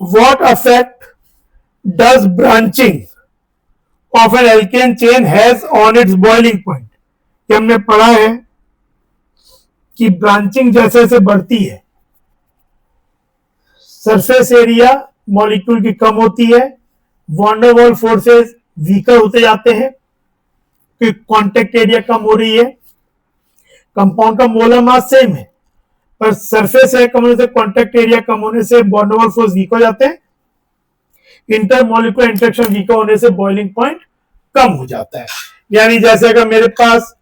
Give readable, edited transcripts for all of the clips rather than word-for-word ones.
what effect does branching of an alkane chain has on its boiling point? ये हमने पढ़ा है कि ब्रांचिंग जैसे जैसे बढ़ती है सरफेस एरिया मॉलिक्यूल की कम होती है, van der Waals forces weaker होते जाते हैं कि कांटेक्ट एरिया कम हो रही है, कंपाउंड का मोलर मास सेम है पर सरफेस एरिया कम होने से कांटेक्ट एरिया कम होने से van der Waals force weak हो जाते हैं, इंटरमॉलिक्यूलर इंटरेक्शन वीक होने से बॉइलिंग पॉइंट कम हो जाता है। यानी जैसे अगर मेरे पास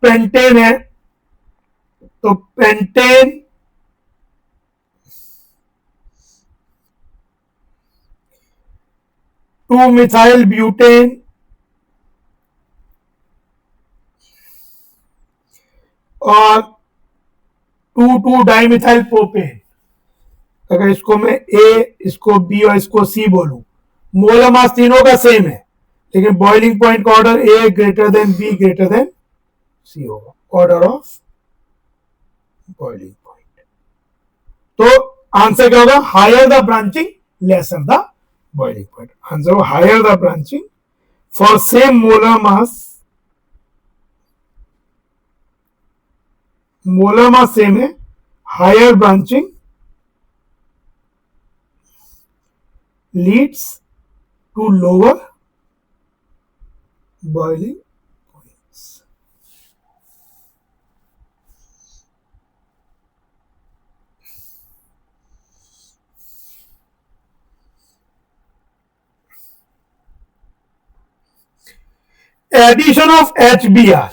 पेंटेन है तो पेंटेन टू मिथाइल ब्यूटेन और टू डाइमिथाइल प्रोपेन, अगर इसको मैं ए, इसको बी और इसको सी बोलूं, मोलर मास तीनों का सेम है लेकिन बॉइलिंग पॉइंट का order A greater than B greater than C होगा, ऑर्डर ऑफ बॉइलिंग पॉइंट। तो आंसर क्या होगा? Higher the branching lesser the boiling point. Answer higher the branching for same molar mass same है, higher branching leads to lower boiling points. Addition of HBr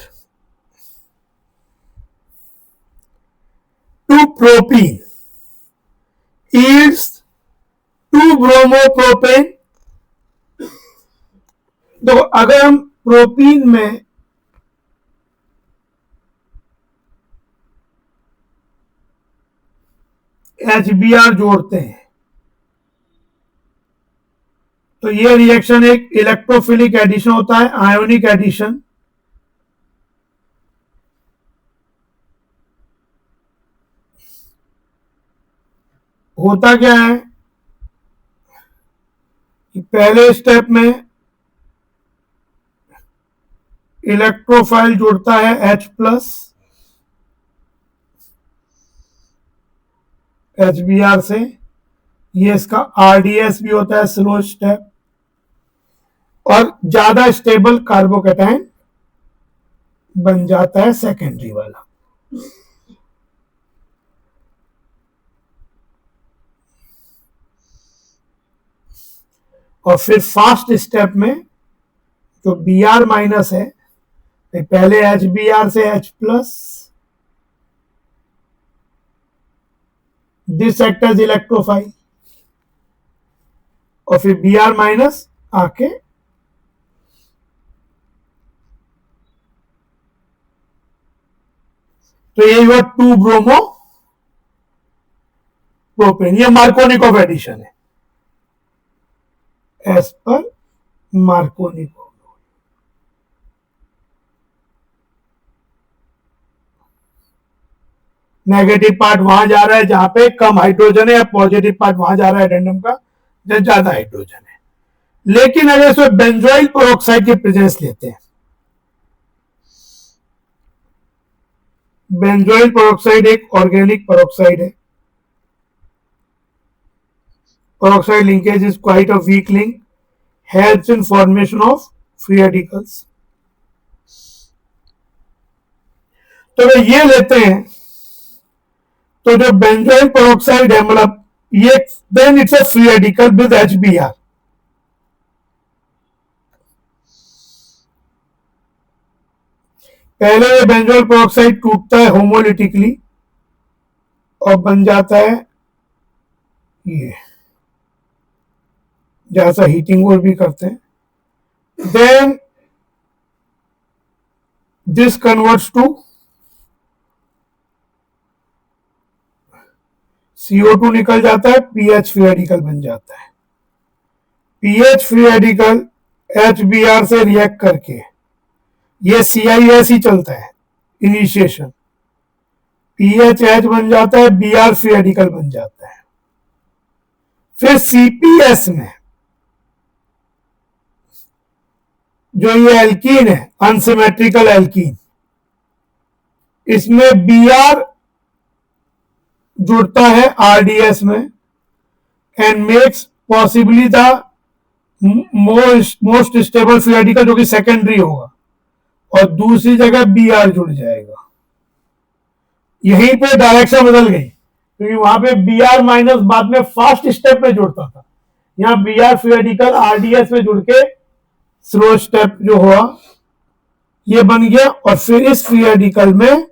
to propene yields 2-bromopropane। तो अगर हम propene में HBr जोड़ते हैं तो ये reaction एक इलेक्ट्रोफिलिक एडिशन होता है, आयोनिक एडिशन। होता क्या है कि पहले स्टेप में इलेक्ट्रोफाइल जुड़ता है H+ HBr से, ये इसका RDS भी होता है स्लो स्टेप, और ज्यादा स्टेबल कार्बोकैटायन बन जाता है सेकेंडरी वाला। और फिर फास्ट स्टेप में जो Br- है पहले HBr से H+, this act as electrophile, और फिर Br- आके तो ये हुआ 2-ब्रोमो प्रोपेन। ये मार्कोनिकोव एडिशन है as per Markovnikov. Negative part वहां जा रहा है जहां पे कम हाइड्रोजन है, या पॉजिटिव पार्ट वहां जा रहा है एडेंडम का जहां ज्यादा हाइड्रोजन है। लेकिन अगर इसमें बेंजोइल पेरोक्साइड की प्रेजेंस लेते हैं, बेंजोइल पेरोक्साइड एक ऑर्गेनिक पेरोक्साइड है। Peroxide linkage is quite a weak link, helps in formation of free radicals। तो अगर ये लेते हैं तो जो बेंजोइल पेरोक्साइड है, मतलब ये then it's a free radical with HBr। पहले ये बेंजोइल पेरोक्साइड टूटता है होमोलिटिकली और बन जाता है ये, जैसा हीटिंग और भी करते हैं। Then this converts to CO2 निकल जाता है, पीएच फ्री रेडिकल बन जाता है। पीएच फ्री रेडिकल HBr से रिएक्ट करके ये CIS ही चलता है, इनिशिएशन, PHH बन जाता है, Br फ्री रेडिकल बन जाता है। फिर CPS में जो ये एल्कीन है, अनसिमेट्रिकल एल्कीन, इसमें Br जुड़ता है RDS में and makes possibly the most stable free radical, जो कि सेकेंडरी होगा, और दूसरी जगह Br जुड़ जाएगा। यहीं पे डायरेक्शन बदल गई, क्योंकि वहां पे Br माइनस बाद में फास्ट स्टेप में जुड़ता था, यहाँ Br फ्री रेडिकल RDS में जुड़ के स्लो स्टेप जो हुआ ये बन गया। और फिर इस फ्री रेडिकल में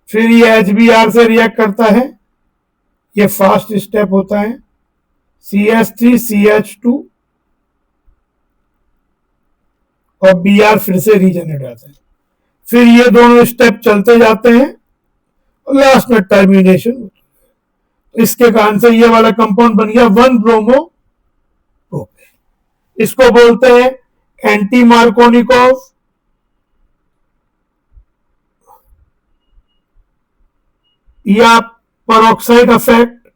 फिर ये HBr से रिएक्ट करता है, ये फास्ट स्टेप होता है, CH3CH2 और Br फिर से रीजनरेट आता है। फिर ये दोनों स्टेप चलते जाते हैं और लास्ट में टर्मिनेशन होता है। इसके कारण से ये वाला कंपाउंड बन गया 1-ब्रोमो प्रोपेन। इसको बोलते हैं एंटी मार्कोनिकोव या पेरोक्साइड इफेक्ट,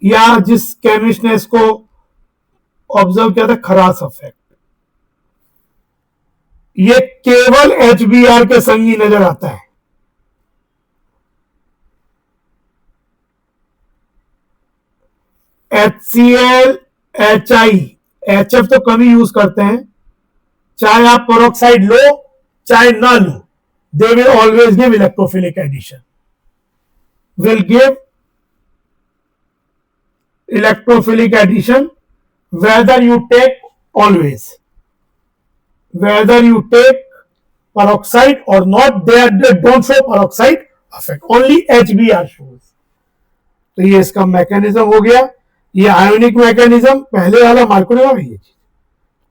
या जिस केमिस्ट ने इसको ऑब्जर्व किया था, खरास इफेक्ट। ये केवल HBr के संग ही नजर आता है। HCl, HI, HF तो कम ही यूज करते हैं, चाहे आप पेरोक्साइड लो चाहे ना लो, they will always give electrophilic addition, will give electrophilic addition whether you take always, whether you take peroxide or not, they don't show peroxide effect, only HBr shows। तो ये इसका मैकेनिज्म हो गया, ये आयोनिक मैकेनिज्म। पहले वाला मार्कोनिवा में ये चीज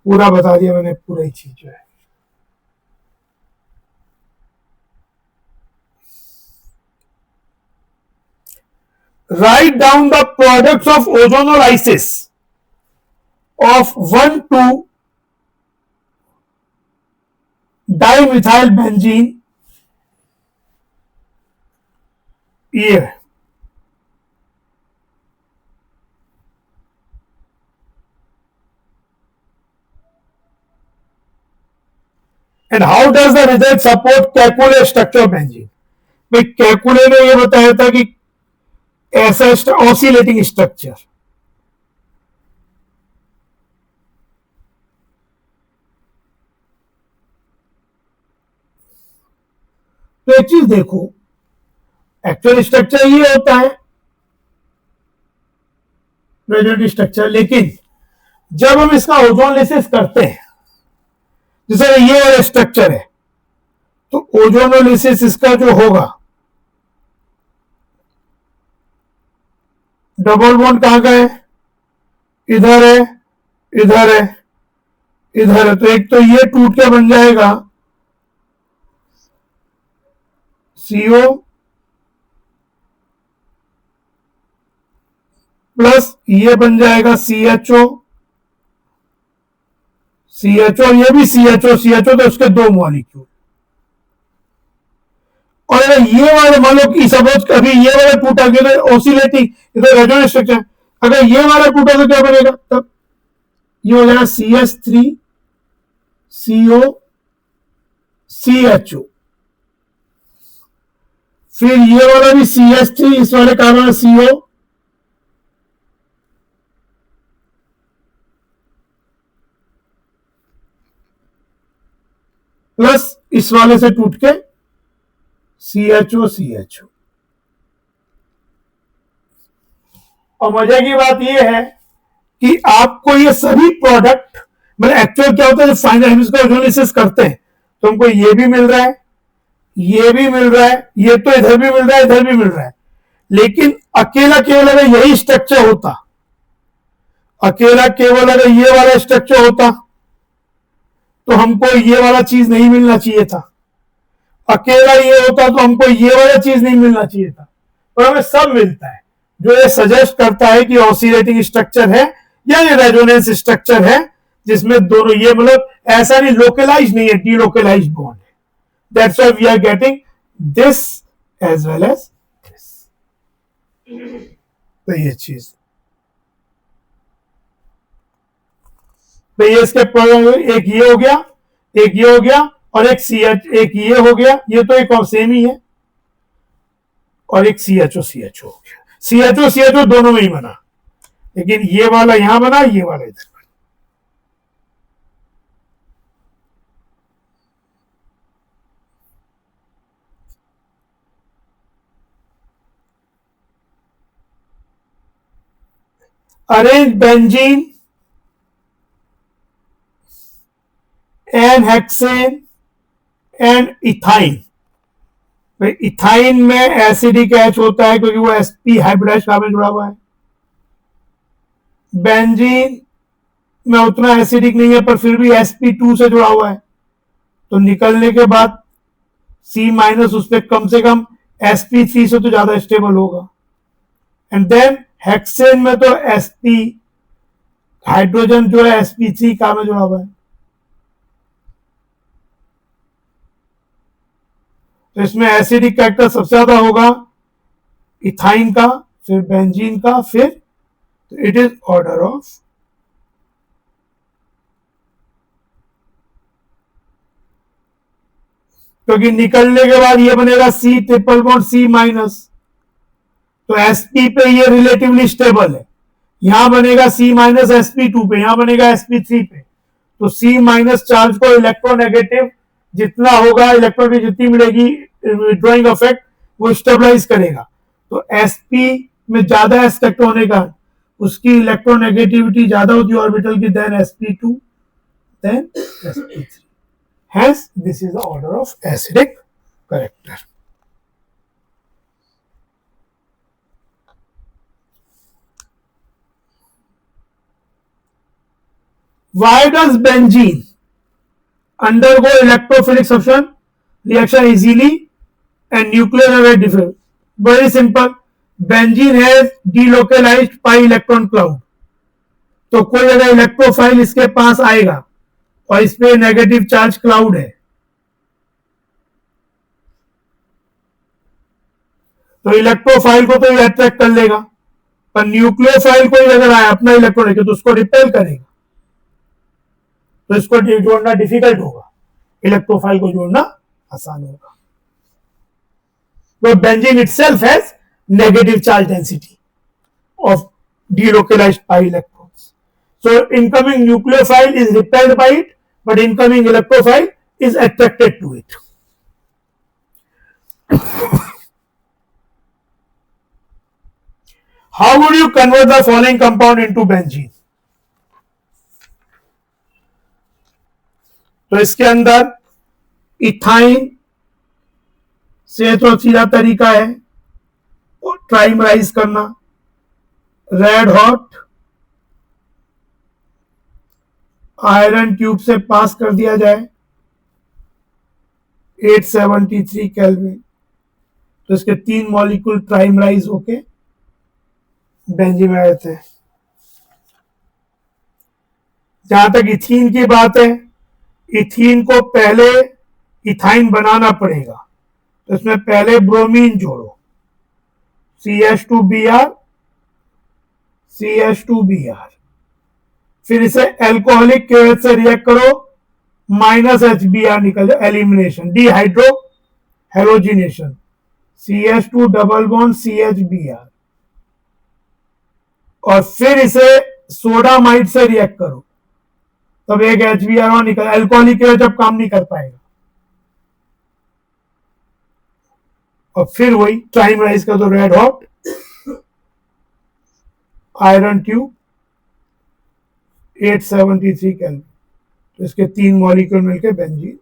पूरा बता दिया मैंने, पूरा ही चीज जो है। Write down the products of ozonolysis of 1,2-dimethylbenzene, ये and how does the result support Kekulé structure of benzene? भाई केकुले ने ये बताया था कि ऐसा ऑसिलेटिंग स्ट्रक्चर, तो एक चीज देखो, एक्चुअल स्ट्रक्चर ये होता है रेडियोएक्टिव स्ट्रक्चर, लेकिन जब हम इसका ओजोनोलिसिस करते हैं, जैसे ये वाला स्ट्रक्चर है, तो ओजोनोलिसिस इसका जो होगा, डबल बॉन्ड कहां का है, इधर है, इधर है, इधर है, तो एक तो ये टूट के बन जाएगा CO प्लस ये बन जाएगा CHO, और ये भी CHO, तो उसके दो मॉलिक्यूल। और अगर ये वाला मान लो कि सपोज कभी ये वाला टूटा गया तो ऑसिलेटिंग, इधर रेजोनेंस स्ट्रक्चर, अगर ये वाला टूटा तो क्या बनेगा, तब ये हो जाएगा CH3 CO CHO, फिर ये वाला भी CH3, इस वाले कार्बन CO, प्लस इस वाले से टूट के CHO। और मजे की बात यह है कि आपको ये सभी प्रोडक्ट, मतलब एक्चुअल क्या होता है, जब फाइनल हम इसको ओजोनोलिसिस करते हैं तो हमको ये भी मिल रहा है, ये भी मिल रहा है, ये तो इधर भी मिल रहा है, इधर भी मिल रहा है। लेकिन अकेला केवल अगर यही स्ट्रक्चर होता, अकेला केवल अगर ये वाला स्ट्रक्चर होता तो हमको ये वाला चीज नहीं मिलना चाहिए था, अकेला ये होता तो हमको ये वाला चीज नहीं मिलना चाहिए था, पर हमें सब मिलता है। जो ये सजेस्ट करता है कि ऑसिलेटिंग स्ट्रक्चर है या ये रेजोनेंस स्ट्रक्चर है, जिसमें दोनों ये मतलब ऐसा नहीं लोकलाइज नहीं है, डीलोकलाइज बॉन्ड है. That's why we are getting this as well as this. तो ये चीज तो ये इसके एक ये हो गया, एक ये हो गया और एक ये हो गया. ये तो एक और सेम ही है. और एक CHO हो गया. CHO दोनों में ही बना, लेकिन ये वाला यहां बना, ये वाला इधर बना. Arrange benzene and hexane and ethyne. Ethyne में एसिडिक H होता है क्योंकि वो sp हाइब्रिडाइज्ड कार्बन जुड़ा हुआ है. बेंजीन में उतना एसिडिक नहीं है पर फिर भी sp2 से जुड़ा हुआ है, तो निकलने के बाद C- उस पर कम से कम sp3 से तो ज्यादा स्टेबल होगा. एंड देन हेक्सेन में तो sp हाइड्रोजन जो है sp3 कार्बन जुड़ा हुआ है. तो इसमें एसिडिक कैरेक्टर सबसे ज्यादा होगा इथाइन का, फिर बेंजीन का, फिर तो इट इज ऑर्डर ऑफ क्योंकि निकलने के बाद ये बनेगा C ट्रिपल बॉन्ड C-, तो sp पे ये रिलेटिवली स्टेबल है. यहां बनेगा C- sp2 पे, यहां बनेगा sp3 पे. तो C- चार्ज को इलेक्ट्रोनेगेटिव जितना होगा, इलेक्ट्रॉन की जितनी मिलेगी ड्रॉइंग इफेक्ट, वो स्टेबलाइज करेगा. तो sp में ज्यादा एस्पेक्ट होने का उसकी इलेक्ट्रोनेगेटिविटी ज्यादा होती है ऑर्बिटल की then sp2 then sp3. Hence, this is the order of acidic character. Why does benzene undergo electrophilic substitution reaction easily and nuclear are very different? Very simple. Benzene has delocalized pi electron cloud. तो कोई अगर electrophile इसके पास आएगा और इस पे negative charge cloud है, तो इलेक्ट्रोफाइल को तो ये अट्रैक्ट कर लेगा, पर न्यूक्लियोफाइल को अगर आए अपना इलेक्ट्रॉन लेके तो उसको रिपेल करेगा. तो इसको जोड़ना डिफिकल्ट होगा, इलेक्ट्रोफाइल को जोड़ना आसान होगा. तो benzene itself has negative charge density of delocalized pi electrons. So incoming nucleophile is repelled by it, but incoming electrophile is attracted to it. How would you convert the following compound into benzene? तो इसके अंदर ethyne से तो सीधा तरीका है ट्राइमराइज करना, red hot iron tube से पास कर दिया जाए 873 केल्विन, तो इसके 3 मॉलिक्यूल ट्राइमराइज होके बेंजीन में रहते हैं. जहां तक इथीन की बात है, इथीन को पहले इथाइन बनाना पड़ेगा, तो इसमें पहले ब्रोमीन जोड़ो CH2Br, CH2Br, फिर इसे एल्कोहलिक केवल से रिएक्ट करो, -HBr निकल जाए, elimination, dehydro halogenation, CH2 double bond CHBr, और फिर इसे सोडामाइड से रिएक्ट करो, तब एक HBr निकल, एल्कोहलिक केवल जब काम नहीं कर पाएगा, और फिर वही ट्राइमराइज कर दो, red hot iron tube 873 kelvin, तो इसके 3 मॉलिक्यूल मिलकर बेंजीन.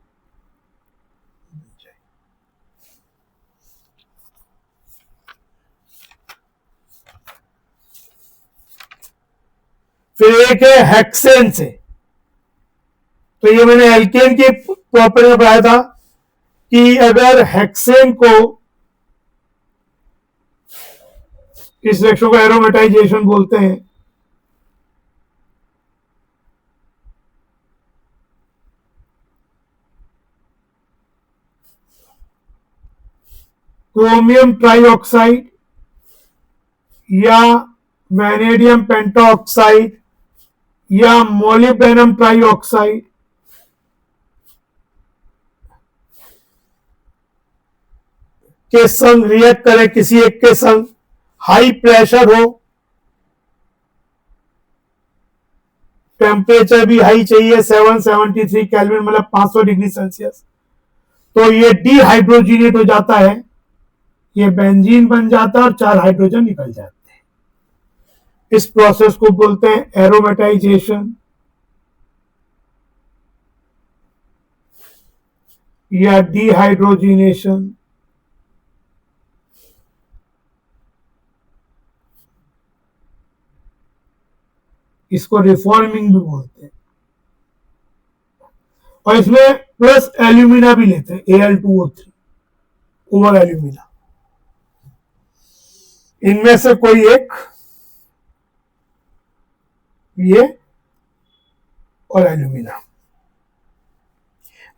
फिर एक है हेक्सेन से, तो ये मैंने एल्केन की प्रॉपर्टी में बताया था कि अगर हेक्सेन को इस रिएक्शन को एरोमेटाइजेशन बोलते हैं। क्रोमियम ट्राइऑक्साइड या वैनेडियम पेंटाऑक्साइड या मोलिब्डेनम ट्राइऑक्साइड के संग रिएक्ट करे, किसी एक के संग, हाई प्रेशर हो, टेम्परेचर भी हाई चाहिए 773 केल्विन मतलब 500 डिग्री सेल्सियस, तो ये डिहाइड्रोजिनेट हो जाता है, ये बेंजीन बन जाता है और 4 हाइड्रोजन निकल जाते हैं। इस प्रोसेस को बोलते हैं एरोमेटाइजेशन या डिहाइड्रोजिनेशन। इसको रिफॉर्मिंग भी बोलते हैं। और इसमें प्लस एल्यूमिना भी लेते हैं, Al2O3 ओवर एल्यूमिना। इनमें से कोई एक, ये और एल्यूमिना।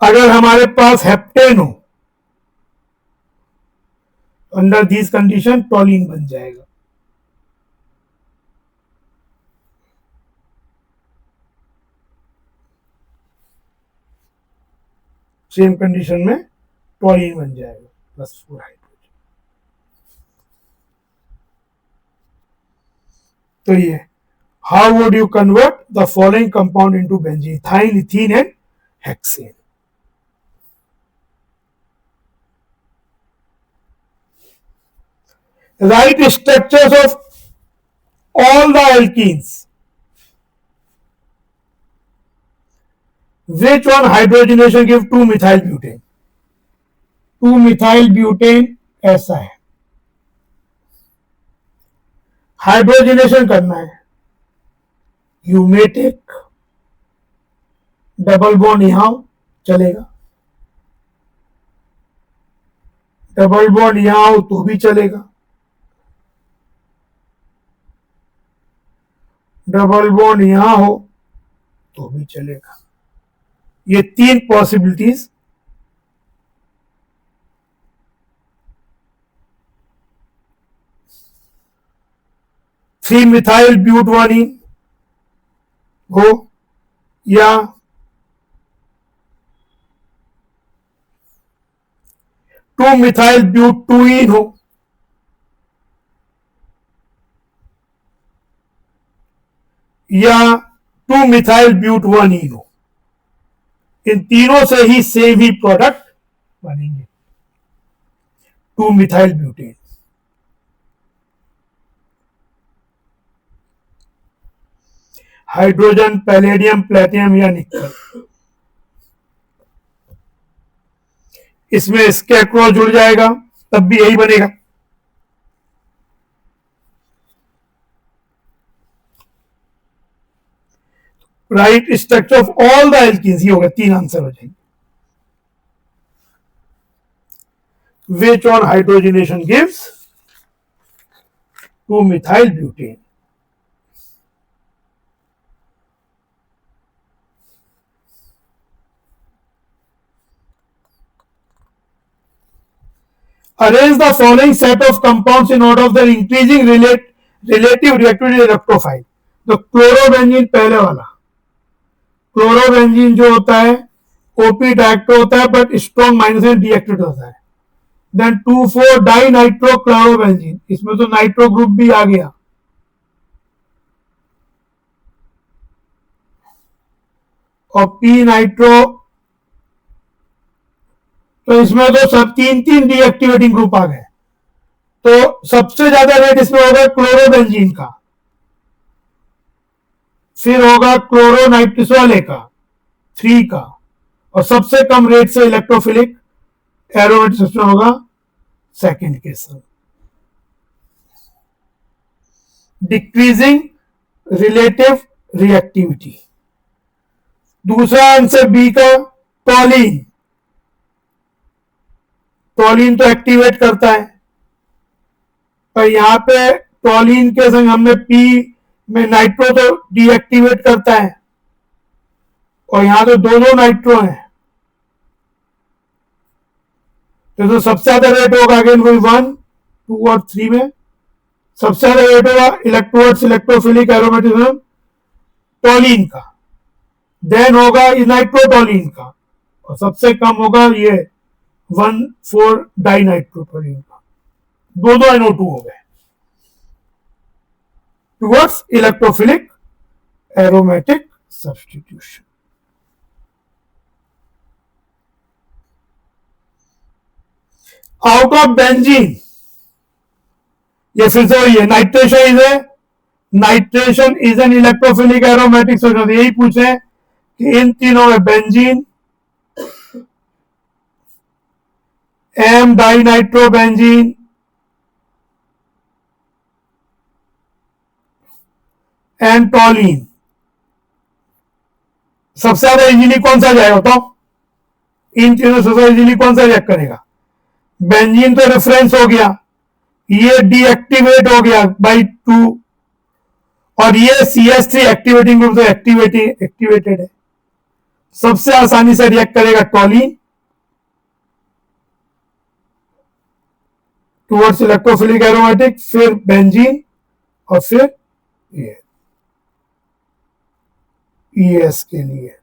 अगर हमारे पास हेप्टेन हो, अंडर दीज कंडीशन टॉलिन बन जाएगा। सेम कंडीशन में टॉलिन बन जाएगा +4 हाइड्रोजन। तो ये how would you convert the following compound into benzene, ethyne, ethene and hexane. Write structures of all the alkenes. Which one hydrogenation give 2-methyl butane? 2-methyl butane ऐसा है। Hydrogenation करना है, you may take double bond यहां चलेगा, double bond यहां हो तो भी चलेगा, डबल बॉन्ड यहां हो तो भी चलेगा। ये 3 पॉसिबिलिटीज थ्री मिथाइल ब्यूटवानी हो या 2-methyl butuene हो, या 2-methyl butuane हो, इन तीनों से ही सेम ही प्रोडक्ट बनेंगे, 2-methyl butane। Hydrogen, palladium, platinum या निकल, इसमें स्कैक्रो जुड़ जाएगा तब भी यही बनेगा। Right structure of all the alkenes, ये होगा 3 आंसर हो जाएंगे। Which one hydrogenation gives 2-methyl butane? Arrange the following set of compounds in order of their increasing relative reactivity electrophile. तो क्लोरोबेंजीन पहले वाला, क्लोरोबेंजीन जो होता है ओपी डायरेक्टिव होता है बट स्ट्रॉन्ग माइनस में डीएक्टिवेट होता है। देन 2,4 डाई नाइट्रो क्लोरोबेंजीन, इसमें तो नाइट्रो ग्रुप भी आ गया, और पी नाइट्रो, तो इसमें तो सब 3 डीएक्टिवेटिंग ग्रुप आ गए। तो सबसे ज्यादा रेट इसमें होगा क्लोरोबेंजीन का, फिर होगा क्लोरोनाइट्रिसोले का 3 का, और सबसे कम रेट से इलेक्ट्रोफिलिक एरोमेटिक सिस्टम होगा सेकंड के साथ। डिक्रीजिंग रिलेटिव रिएक्टिविटी, दूसरा आंसर बी का टॉलिन, टॉलिन तो एक्टिवेट करता है, पर यहां पे टॉलिन के संग हमने पी में नाइट्रो तो डीएक्टिवेट करता है, और यहां तो दोनों नाइट्रो हैं, तो सबसे ज्यादा रेट होगा अगेन वही 1, 2 और 3 में सबसे ज्यादा रेट होगा इलेक्ट्रोड्स इलेक्ट्रोफिलिक एरोमेटिज्म टॉलिन का, देन होगा नाइट्रोटॉलिन का, और सबसे कम होगा ये 1,4 डाइनाइट्रोटॉलिन का। दो NO2 हो गए towards electrophilic aromatic substitution. Out of benzene, ये फिर से वही है, nitration is an electrophilic aromatic substitution. यही पूछे कि इन तीनों में benzene, m dinitrobenzene and toluene, सबसे ज्यादा इजीली कौन सा जाएगा बताओ? इन तीनों सबसे इजीली कौन सा रिएक्ट करेगा? बेंजीन तो रेफरेंस हो गया, ये डीएक्टिवेट हो गया बाई 2, और ये CH3 एक्टिवेटिंग ग्रुप तो एक्टिवेटेड है, सबसे आसानी से रिएक्ट करेगा टॉलिन टुवर्ड्स इलेक्ट्रोफिलिक एरोमेटिक, फिर बेंजीन, और फिर ये ES के लिए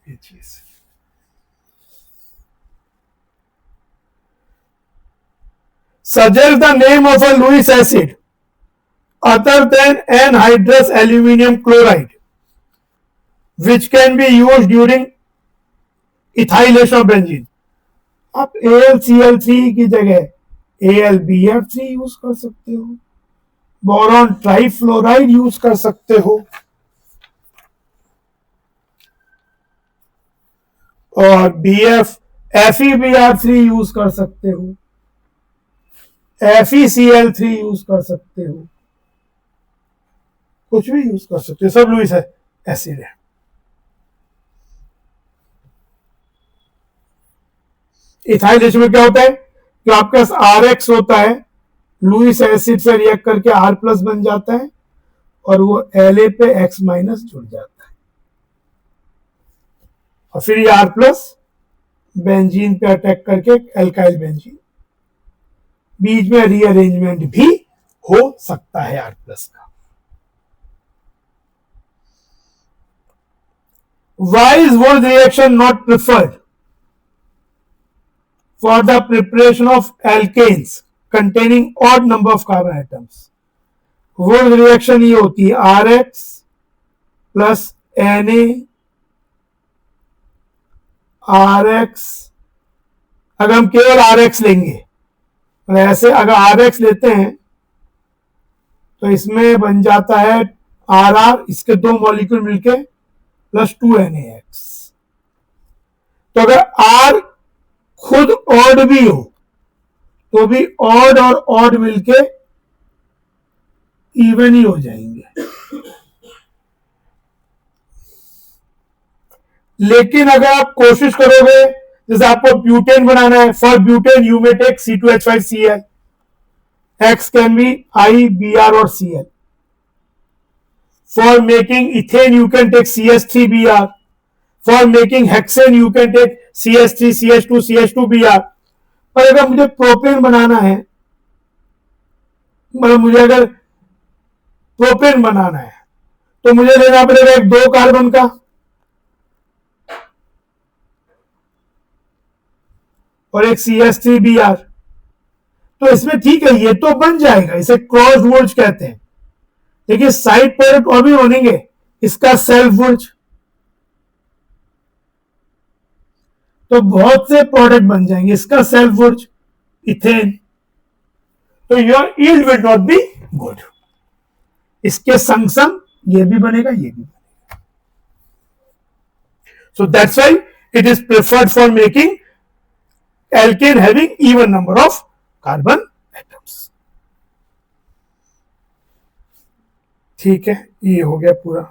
ये चीज। Suggest the name of a Lewis acid other than anhydrous aluminum chloride which can be used during ethylation of benzene। आप AlCl3 की जगह AlBF3 यूज कर सकते हो, बोरॉन ट्राइफ्लोराइड यूज कर सकते हो, और FeBr3 यूज कर सकते हो, FeCl3 यूज कर सकते हो, कुछ भी यूज कर सकते हो, सब लुईस एसिड है। इथाइलेशन में क्या होता है कि आपके पास RX होता है, लुईस एसिड से रिएक्ट करके R+ बन जाता है, और वो La पे X- जुड़ जाता है, और फिर ये R+ बेंजीन पे अटैक करके एल्काइल बेंजीन, बीच में रीअरेंजमेंट भी हो सकता है R+ का। Why is Wood reaction not preferred for the preparation of alkanes containing odd number of carbon atoms? Wood reaction ये होती है RX plus Na RX, अगर हम केवल RX लेंगे, ऐसे अगर RX लेते हैं तो इसमें बन जाता है RR, इसके दो मॉलिक्यूल मिलके प्लस 2NaX। तो अगर R खुद ऑड भी हो तो भी ऑड और ऑड मिलके इवन ही हो जाएंगे, लेकिन अगर आप कोशिश करोगे, जैसे आपको ब्यूटेन बनाना है, for butane you may take C2H5Cl, X can be I, Br or Cl. For making ethane you can take CH3Br. For making hexane you can take CH3, CH2, CH2Br. पर अगर मुझे प्रोपेन बनाना है, मतलब मुझे अगर propane बनाना है तो मुझे लेना पड़ेगा एक 2 कार्बन का, और एक CH3Br। तो इसमें ठीक है, ये तो बन जाएगा, इसे क्रॉस वुड्स कहते हैं, देखिए साइड प्रोडक्ट और भी बनेंगे, इसका सेल्फ वुड्स, तो बहुत से प्रोडक्ट बन जाएंगे, इसका सेल्फ वुड्स इथेन, तो your yield will not be good. इसके संग संग ये भी बनेगा, ये भी बनेगा। So that's why it is preferred for making alkane having even number of carbon atoms। ठीक है, ये हो गया पूरा।